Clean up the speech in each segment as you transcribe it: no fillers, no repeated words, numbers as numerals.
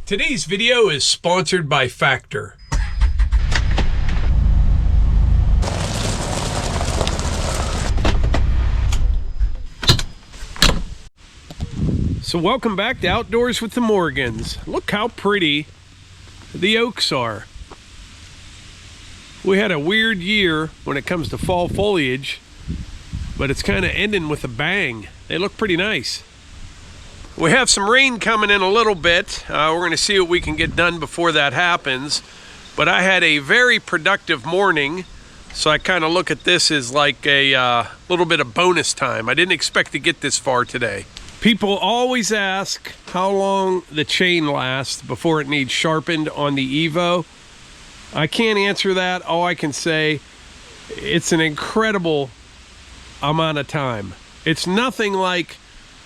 Today's video is sponsored by Factor. So welcome back to Outdoors with the Morgans. Look how pretty the oaks are. We had a weird year when it comes to fall foliage, but it's kind of ending with a bang. They look pretty nice. We have some rain coming in a little bit. We're going to see what we can get done before that happens. But I had a very productive morning, so I kind of look at this as like a little bit of bonus time. I didn't expect to get this far today. People always ask how long the chain lasts before it needs sharpened on the Evo. I can't answer that. All I can say, it's an incredible amount of time. It's nothing like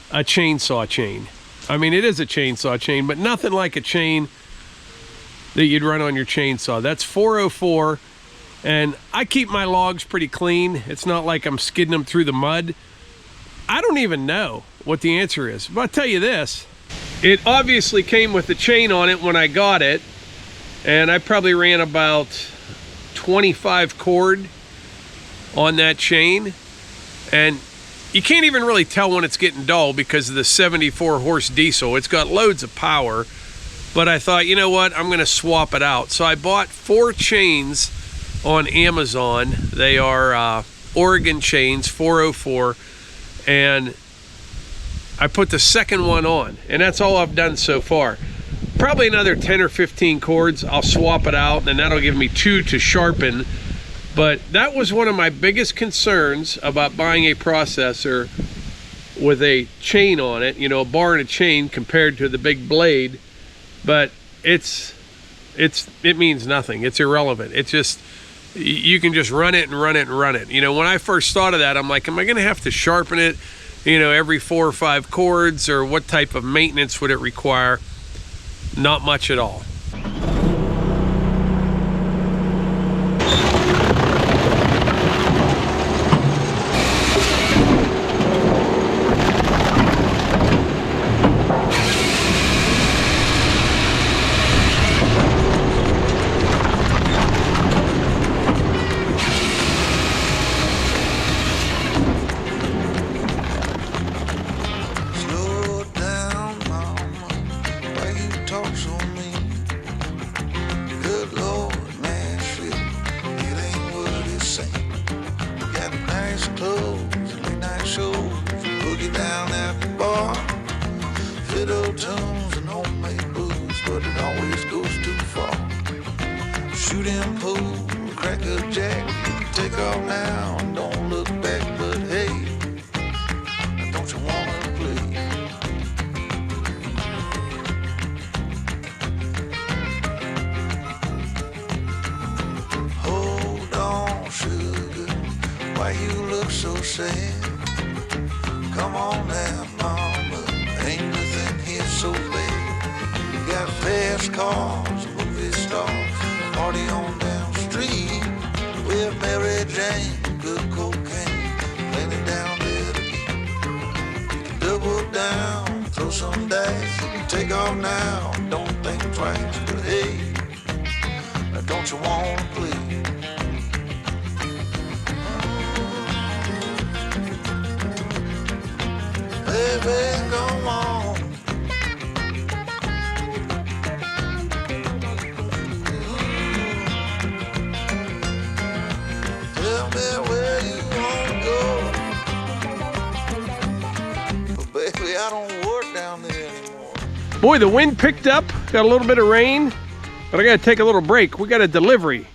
a chainsaw chain. I mean, it is a chainsaw chain, but nothing like a chain that you'd run on your chainsaw. That's 404, and I keep my logs pretty clean. It's not like I'm skidding them through the mud. I don't even know what the answer is, but I'll tell you this. It obviously came with the chain on it when I got it, and I probably ran about 25 cord on that chain, and you can't even really tell when it's getting dull because of the 74 horse diesel. It's got loads of power, but I thought, you know what, I'm gonna swap it out. So I bought 4 chains on Amazon. They are Oregon chains, 404, and I put the second one on, and that's all I've done so far. Probably another 10 or 15 cords, I'll swap it out, and that'll give me 2 to sharpen. But that was one of my biggest concerns about buying a processor with a chain on it, you know, a bar and a chain compared to the big blade. But it means nothing. It's irrelevant. It's just, you can just run it and run it and run it. You know, when I first thought of that, I'm like, am I gonna have to sharpen it, you know, every 4 or 5 cords, or what type of maintenance would it require? Not much at all. Why you look so sad? Come on now, mama, ain't nothing here so bad. You got fast cars, movie stars, party on down the street. With Mary Jane, good cocaine, plenty down there to eat. You can double down, throw some dice, you can take off now, don't think twice. But hey, don't you wanna play? Baby, come on. Tell me where you wanna go. But baby, I don't work down there anymore. Boy, the wind picked up, got a little bit of rain, but I gotta take a little break. We got a delivery.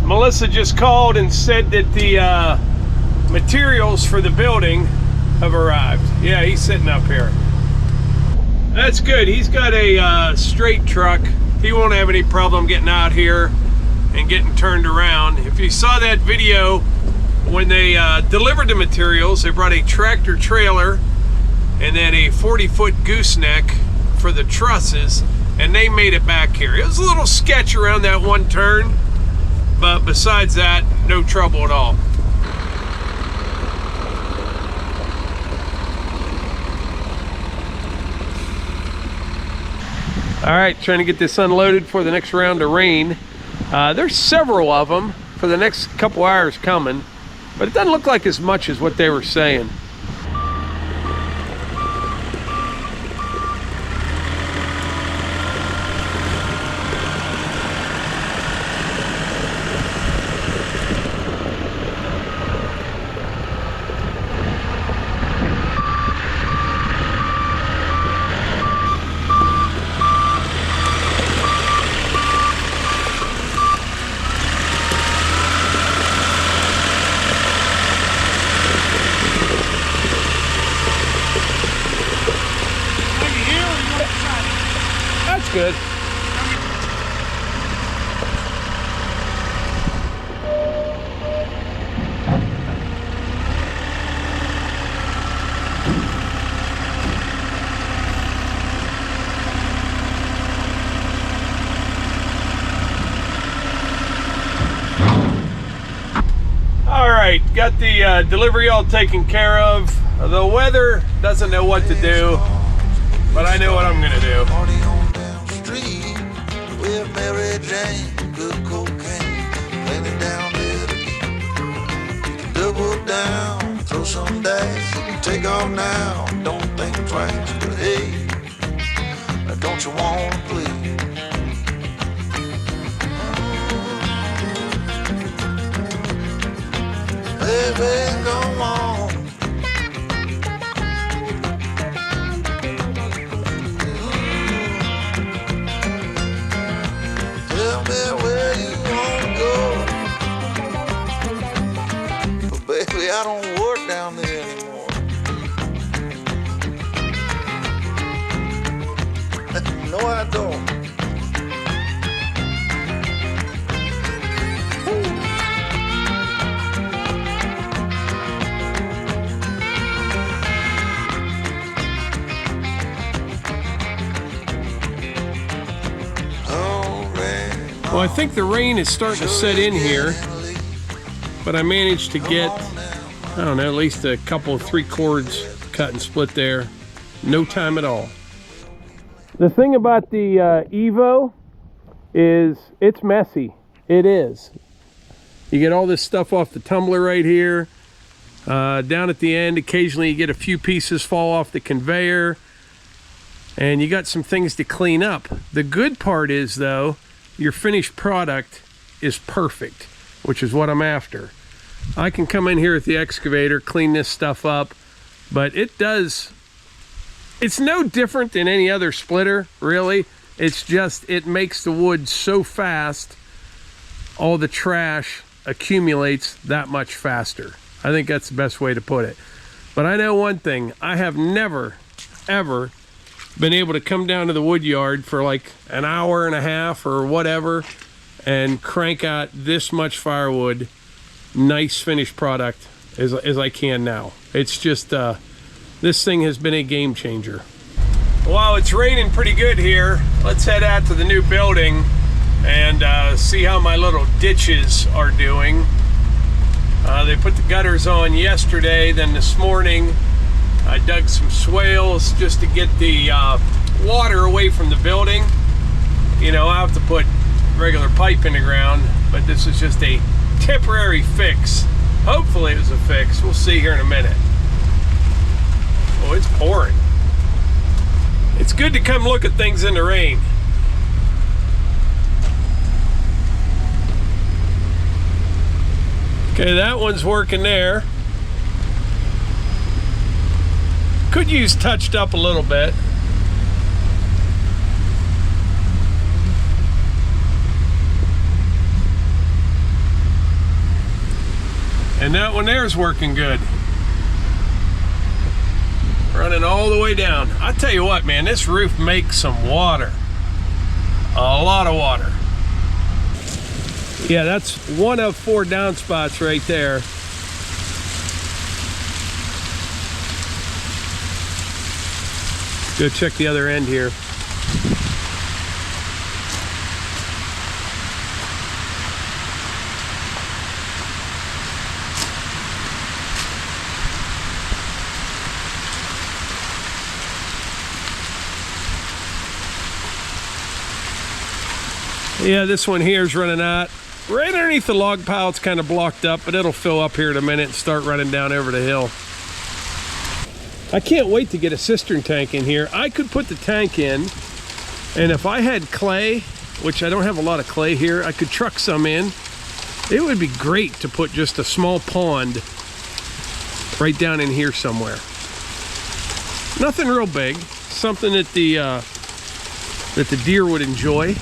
Melissa just called and said that the materials for the building have arrived. Yeah, he's sitting up here. That's good. He's got a straight truck. He won't have any problem getting out here and getting turned around. If you saw that video when they delivered the materials, they brought a tractor trailer and then a 40-foot gooseneck for the trusses, and they made it back here. It was a little sketch around that one turn, but besides that, no trouble at all. All right, trying to get this unloaded for the next round of rain. There's several of them for the next couple hours coming, but it doesn't look like as much as what they were saying. Good. All right, got the delivery all taken care of. The weather doesn't know what to do, but I know what I'm gonna do. With Mary Jane, good cocaine, laying it down there again. You can double down, throw some dice, you can take off now, don't think twice, but hey, don't you want to play? Baby, go on. Tell me where you want to go. But baby, I don't work down there anymore. No, I don't. Well, I think the rain is starting to set in here, but I managed to get, I don't know, at least a couple of 3 cords cut and split there. No time at all. The thing about the Evo is it's messy. It is. You get all this stuff off the tumbler right here. Down at the end, occasionally you get a few pieces fall off the conveyor, and you got some things to clean up. The good part is, though, your finished product is perfect, which is what I'm after. I can come in here with the excavator, clean this stuff up, but it's no different than any other splitter, really. It's just, it makes the wood so fast, all the trash accumulates that much faster. I think that's the best way to put it. But I know one thing, I have never, ever been able to come down to the wood yard for like an hour and a half or whatever and crank out this much firewood, nice finished product as I can now. It's just, this thing has been a game changer. While it's raining pretty good here, let's head out to the new building and see how my little ditches are doing. They put the gutters on yesterday, then this morning I dug some swales just to get the water away from the building. You know, I have to put regular pipe in the ground, but this is just a temporary fix. Hopefully it was a fix. We'll see here in a minute. Oh, it's pouring. It's good to come look at things in the rain. Okay, that one's working there. Could use touched up a little bit. And that one there is working good. Running all the way down. I tell you what, man, this roof makes some water. A lot of water. Yeah, that's one of 4 downspouts right there. Go check the other end here. Yeah, this one here is running out. Right underneath the log pile, it's kind of blocked up, but it'll fill up here in a minute and start running down over the hill. I can't wait to get a cistern tank in here. I could put the tank in, and if I had clay, which I don't have a lot of clay here, I could truck some in. It would be great to put just a small pond right down in here somewhere. Nothing real big, something that the deer would enjoy.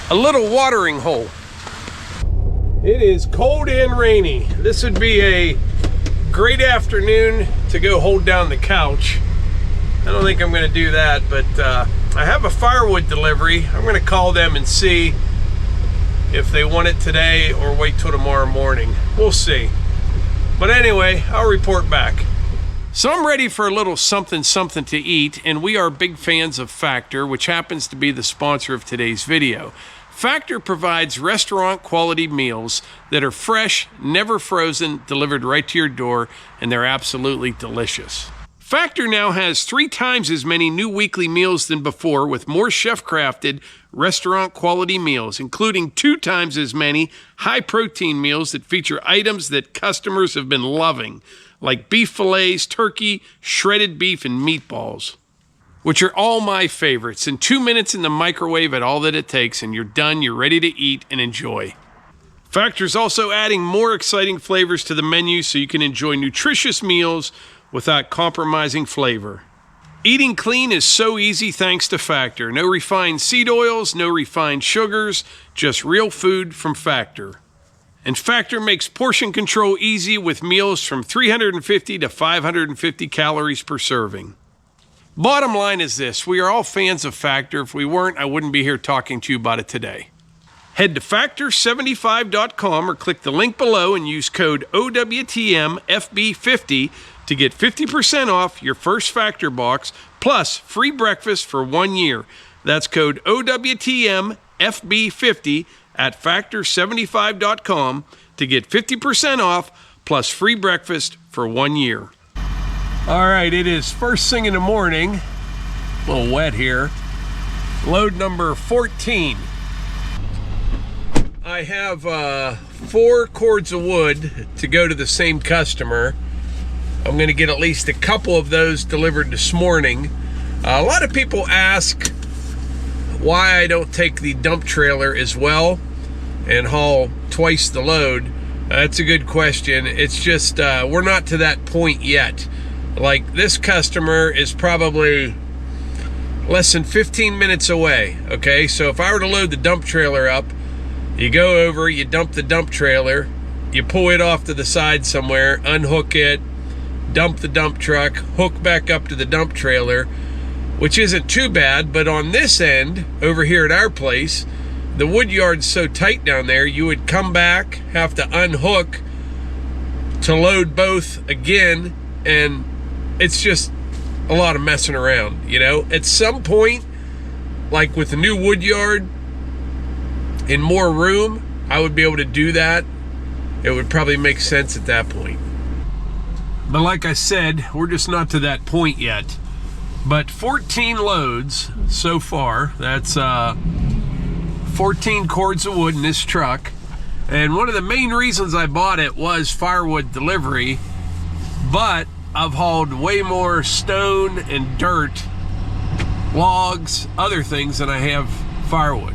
A little watering hole. It is cold and rainy. This would be a great afternoon to go hold down the couch. I don't think I'm gonna do that, but I have a firewood delivery. I'm gonna call them and see if they want it today or wait till tomorrow morning. We'll see. But anyway, I'll report back. So I'm ready for a little something to eat, and we are big fans of Factor, which happens to be the sponsor of today's video. Factor provides restaurant quality meals that are fresh, never frozen, delivered right to your door, and they're absolutely delicious. Factor now has 3 times as many new weekly meals than before, with more chef-crafted, restaurant-quality meals, including 2 times as many high-protein meals that feature items that customers have been loving, like beef fillets, turkey, shredded beef, and meatballs, which are all my favorites. In 2 minutes in the microwave at all that it takes, and you're done, you're ready to eat and enjoy. Factor's also adding more exciting flavors to the menu so you can enjoy nutritious meals without compromising flavor. Eating clean is so easy thanks to Factor. No refined seed oils, no refined sugars, just real food from Factor. And Factor makes portion control easy with meals from 350 to 550 calories per serving. Bottom line is this: we are all fans of Factor. If we weren't, I wouldn't be here talking to you about it today. Head to factor75.com or click the link below and use code OWTMFB50 to get 50% off your first Factor box plus free breakfast for 1 year. That's code OWTMFB50 at factor75.com to get 50% off plus free breakfast for 1 year. All right, it is first thing in the morning. A little wet here. Load number 14. I have 4 cords of wood to go to the same customer. I'm going to get at least a couple of those delivered this morning. A lot of people ask why I don't take the dump trailer as well and haul twice the load. That's a good question. It's just we're not to that point yet. Like, this customer is probably less than 15 minutes away, okay? So if I were to load the dump trailer up, you go over, you dump the dump trailer, you pull it off to the side somewhere, unhook it, dump the dump truck, hook back up to the dump trailer, which isn't too bad. But on this end, over here at our place, the wood yard's so tight down there, you would come back, have to unhook to load both again, and it's just a lot of messing around, you know? At some point, like with the new wood yard and more room, I would be able to do that. It would probably make sense at that point. But like I said, we're just not to that point yet. But 14 loads so far. That's 14 cords of wood in this truck. And one of the main reasons I bought it was firewood delivery. But I've hauled way more stone and dirt, logs, other things than I have firewood.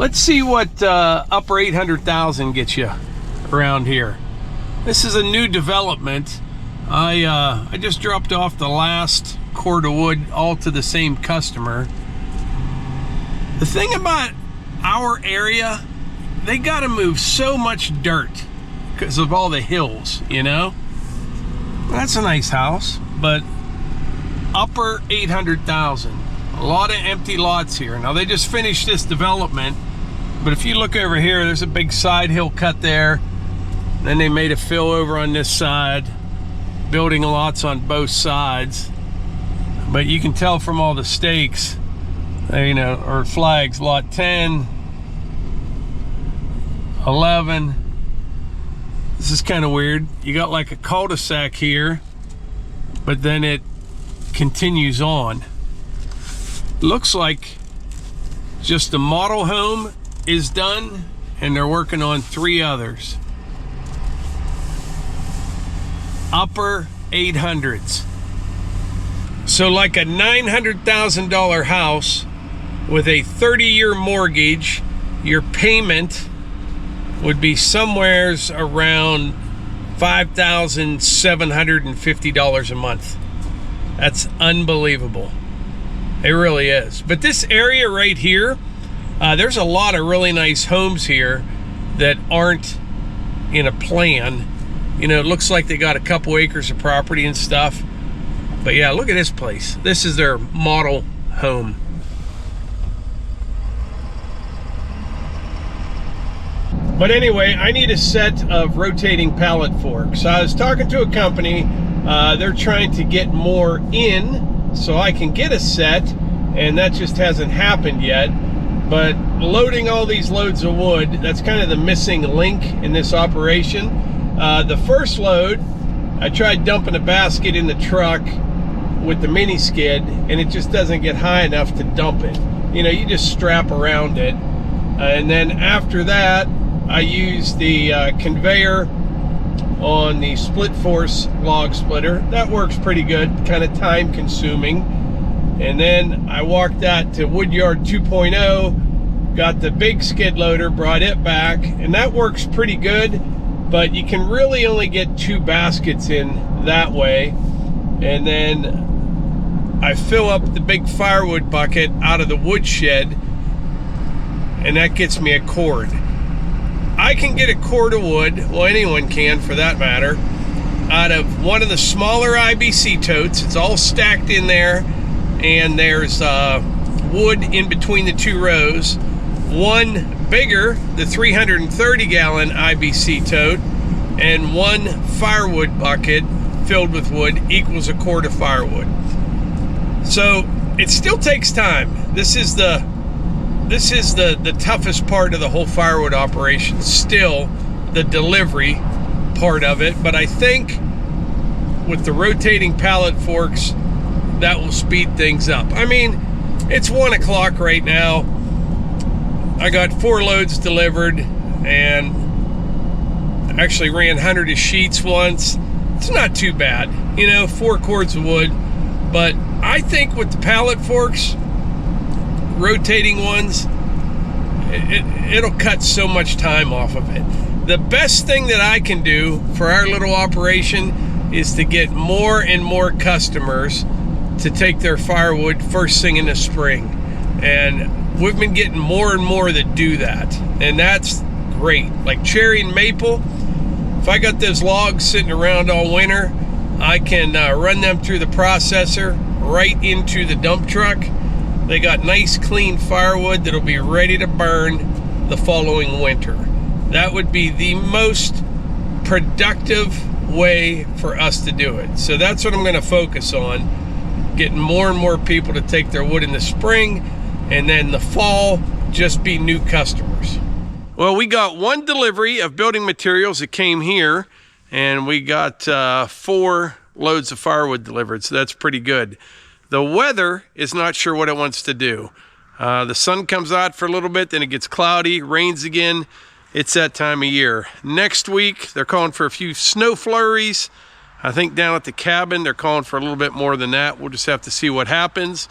Let's see what upper 800,000 gets you around here. This is a new development. I just dropped off the last cord of wood all to the same customer. The thing about our area, they got to move so much dirt because of all the hills, you know? That's a nice house, but upper 800,000. A lot of empty lots here. Now they just finished this development, but if you look over here, there's a big side hill cut there. Then they made a fill over on this side, building lots on both sides. But you can tell from all the stakes, you know, or flags, lot 10, 11. This is kind of weird. You got like a cul-de-sac here, but then it continues on. Looks like just the model home is done and they're working on 3 others. Upper 800s. So like a $900,000 house with a 30-year mortgage, your payment would be somewheres around $5,750 a month. That's unbelievable. It really is. But this area right here, there's a lot of really nice homes here that aren't in a plan. You know, it looks like they got a couple acres of property and stuff. But yeah, look at this place. This is their model home. But anyway, I need a set of rotating pallet forks. I was talking to a company. They're trying to get more in so I can get a set, and that just hasn't happened yet. But loading all these loads of wood, that's kind of the missing link in this operation. The first load, I tried dumping a basket in the truck with the mini skid, and it just doesn't get high enough to dump it. You know, you just strap around it. And then after that, I use the conveyor on the split force log splitter. That works pretty good, kind of time consuming. And then I walked that to Woodyard 2.0, got the big skid loader, brought it back, and that works pretty good, but you can really only get 2 baskets in that way. And then I fill up the big firewood bucket out of the woodshed, and that gets me a cord. I can get a cord of wood, well, anyone can for that matter, out of one of the smaller IBC totes. It's all stacked in there, and there's wood in between the 2 rows. One bigger, the 330-gallon IBC tote, and 1 firewood bucket filled with wood equals a cord of firewood. So it still takes time. This is the toughest part of the whole firewood operation, still the delivery part of it. But I think with the rotating pallet forks, that will speed things up. I mean, it's 1 o'clock right now. I got 4 loads delivered and actually ran 100 of sheets once. It's not too bad, you know, 4 cords of wood. But I think with the pallet forks, rotating ones, it'll cut so much time off of it. The best thing that I can do for our little operation is to get more and more customers to take their firewood first thing in the spring. And we've been getting more and more that do that, and that's great. Like cherry and maple, if I got those logs sitting around all winter, I can run them through the processor right into the dump truck. They got nice clean firewood that'll be ready to burn the following winter. That would be the most productive way for us to do it. So that's what I'm going to focus on, getting more and more people to take their wood in the spring, and then the fall just be new customers. Well, we got 1 delivery of building materials that came here, and we got 4 loads of firewood delivered, so that's pretty good. The weather is not sure what it wants to do. The sun comes out for a little bit, then it gets cloudy, rains again. It's that time of year. Next week, they're calling for a few snow flurries. I think down at the cabin, they're calling for a little bit more than that. We'll just have to see what happens.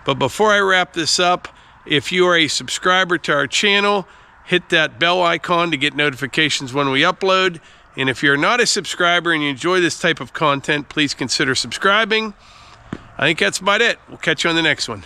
But before I wrap this up, If you are a subscriber to our channel, hit that bell icon to get notifications when we upload. And if you're not a subscriber and you enjoy this type of content, please consider subscribing. I think that's about it. We'll catch you on the next one.